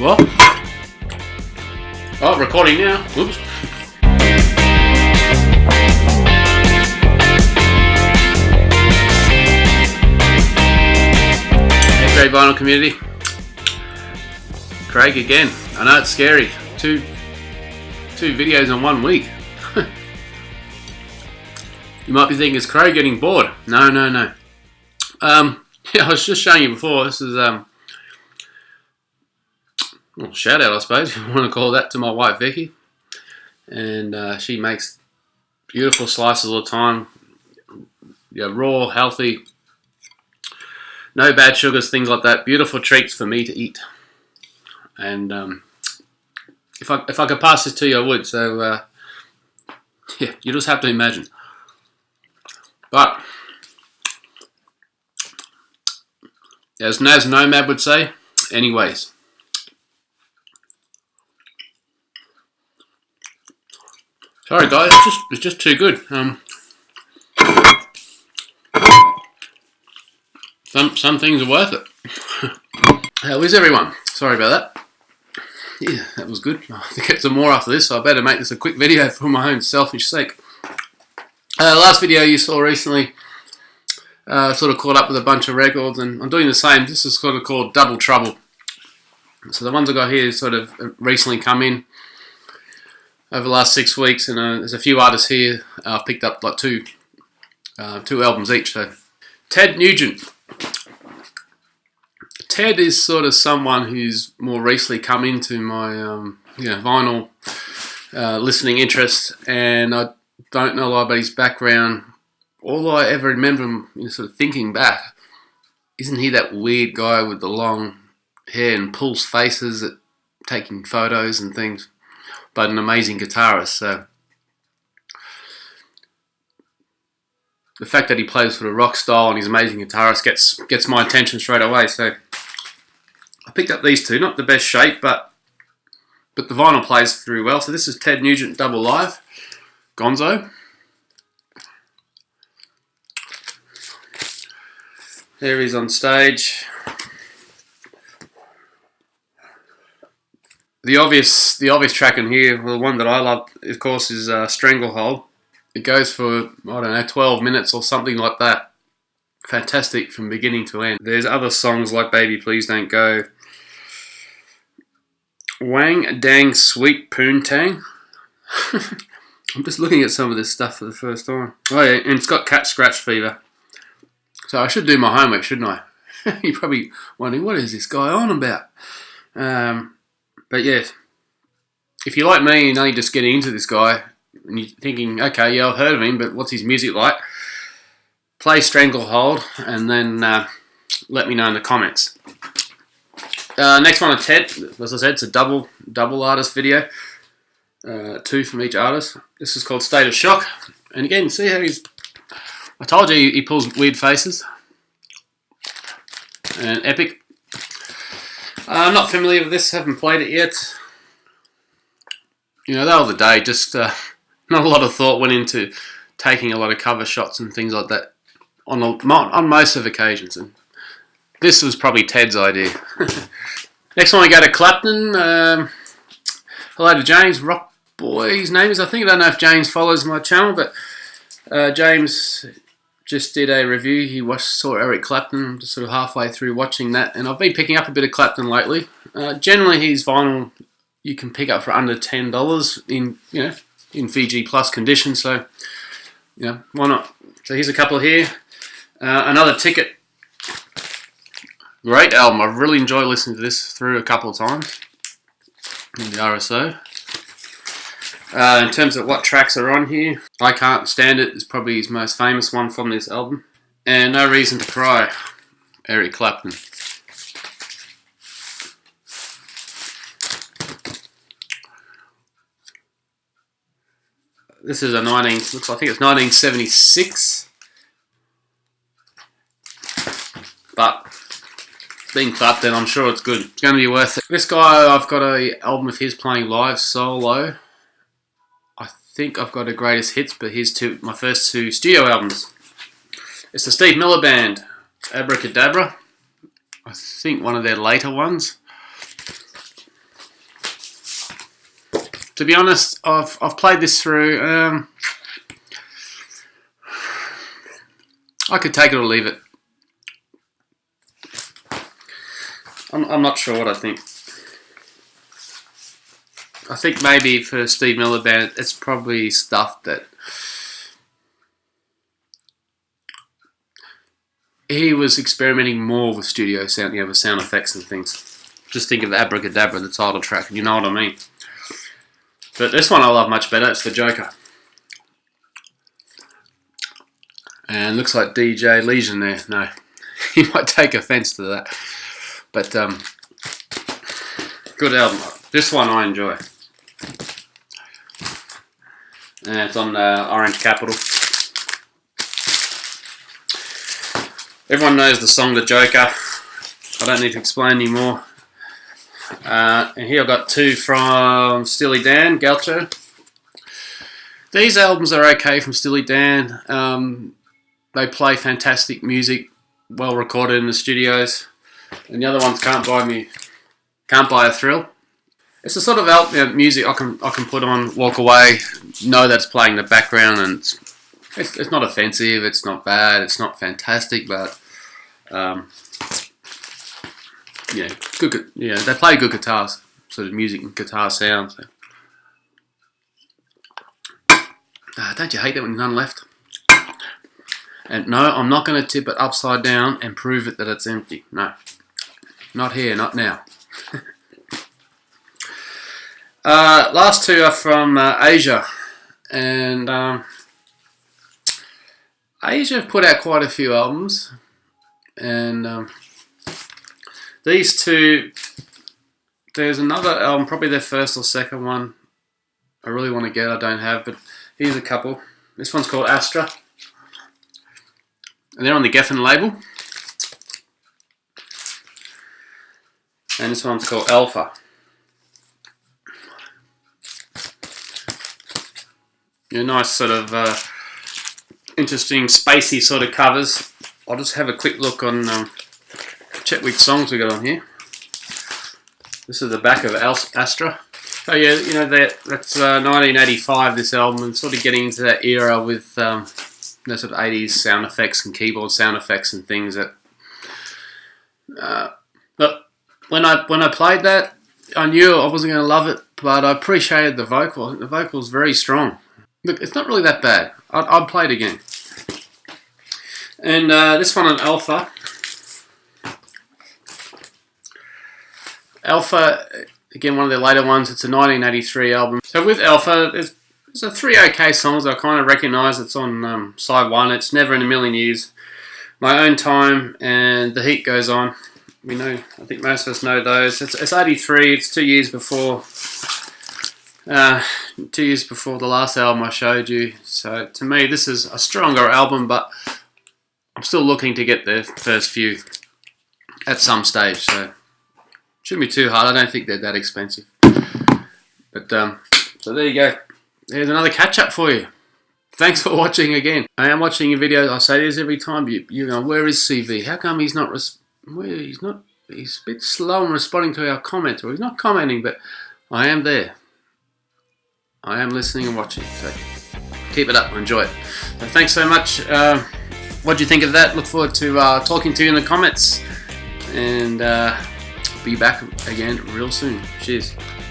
What? Oh, recording now. Whoops. Hey, great vinyl community. Craig again. I know it's scary. Two videos in 1 week. You might be thinking, is Craig getting bored? No. Yeah, I was just showing you before. This is well, shout out, I suppose, if you want to call that, to my wife Vicky, and she makes beautiful slices all the time. Yeah, raw, healthy, no bad sugars, things like that. Beautiful treats for me to eat. And if I could pass this to you, I would. So yeah, you just have to imagine. But as Naz Nomad would say, anyways. Sorry guys, it's just too good. Some things are worth it. How is everyone? Sorry about that. Yeah, that was good. I have to get some more after this, so I better make this a quick video for my own selfish sake. Last video you saw recently, sort of caught up with a bunch of records, and I'm doing the same. This is sort of called Double Trouble. So the ones I got here sort of recently come in over the last 6 weeks, and there's a few artists here. I've picked up like two albums each. So Ted Nugent. Ted is sort of someone who's more recently come into my vinyl listening interest, and I don't know a lot about his background. All I ever remember him, sort of thinking back, isn't he that weird guy with the long hair and pulse faces at taking photos and things? But an amazing guitarist. So the fact that he plays sort of rock style and he's an amazing guitarist gets my attention straight away. So I picked up these two, not the best shape, but the vinyl plays through well. So this is Ted Nugent Double Live, Gonzo. There he is on stage. The obvious track in here, well, the one that I love, of course, is Stranglehold. It goes for, I don't know, 12 minutes or something like that. Fantastic from beginning to end. There's other songs like Baby Please Don't Go, Wang Dang Sweet Poontang. I'm just looking at some of this stuff for the first time. Oh yeah, and it's got Cat Scratch Fever. So I should do my homework, shouldn't I? You're probably wondering, what is this guy on about? But yeah, if you're like me and only just getting into this guy, and you're thinking, okay, yeah, I've heard of him, but what's his music like? Play Stranglehold, and then let me know in the comments. Next one of Ted, as I said, it's a double artist video, 2 from each artist. This is called State of Shock, and again, see how I told you he pulls weird faces, and epic. I'm not familiar with this, haven't played it yet. The other day, just not a lot of thought went into taking a lot of cover shots and things like that on most of occasions, and this was probably Ted's idea. Next one we go to Clapton. Hello to James, Rock Boy, his name is. I don't know if James follows my channel, but James just did a review. He saw Eric Clapton. I'm just sort of halfway through watching that, and I've been picking up a bit of Clapton lately. Generally, his vinyl you can pick up for under $10 in Fiji Plus condition. So why not? So here's a couple here. Another Ticket. Great album. I've really enjoyed listening to this through a couple of times in the RSO. In terms of what tracks are on here, I Can't Stand It is probably his most famous one from this album. And No Reason to Cry, Eric Clapton. This is I think it's 1976. But being Clapton, I'm sure it's good. It's going to be worth it. This guy, I've got an album of his playing live solo. I think I've got a greatest hits, but here's my first 2 studio albums. It's the Steve Miller Band, Abracadabra. I think one of their later ones. To be honest, I've played this through. I could take it or leave it. I'm not sure what I think. I think maybe for Steve Miller Band, it's probably stuff that he was experimenting more with studio sound, with sound effects and things. Just think of Abracadabra, the title track, and you know what I mean. But this one I love much better. It's the Joker. And looks like DJ Legion there. No, he might take offense to that. But good album. This one I enjoy. And it's on Orange Capital. Everyone knows the song The Joker. I don't need to explain anymore. And here I've got two from Steely Dan, Gaucho. These albums are okay from Steely Dan. They play fantastic music, well recorded in the studios. And the other ones Can't Buy a Thrill. It's the sort of music I can put on, walk away, know that's playing in the background, and it's not offensive, it's not bad, it's not fantastic, but good. Yeah, they play good guitars, sort of music and guitar sounds. So. Don't you hate that when there's none left? And no, I'm not going to tip it upside down and prove it that it's empty. No, not here, not now. Last two are from Asia, and Asia have put out quite a few albums, and these two, there's another album, probably their first or second one I really want to get, I don't have, but here's a couple. This one's called Astra, and they're on the Geffen label, and this one's called Alpha. Nice sort of interesting spacey sort of covers. I'll just have a quick look on, check which songs we got on here. This is the back of Astra. Oh yeah, that's 1985, this album, and sort of getting into that era with sort of 80s sound effects and keyboard sound effects and things that... but when I played that, I knew I wasn't going to love it, but I appreciated the vocal. I think the vocal's very strong. Look, it's not really that bad. I'd play it again. And this one on Alpha. Alpha, again, one of their later ones. It's a 1983 album. So with Alpha, there's three okay songs I kind of recognise. It's on side one. It's Never in a Million Years, My Own Time, and The Heat Goes On. We know, I think most of us know those. It's 83. It's 2 years before... 2 years before the last album I showed you. So to me this is a stronger album, but I'm still looking to get the first few at some stage, so shouldn't be too hard. I don't think they're that expensive. But so there you go. There's another catch up for you. Thanks for watching again. I am watching your videos. I say this every time. You know, where is CV? How come he's not he's a bit slow in responding to our comments, or he's not commenting, but I am there. I am listening and watching, so keep it up, enjoy it. So thanks so much. What do you think of that? Look forward to talking to you in the comments, and be back again real soon. Cheers.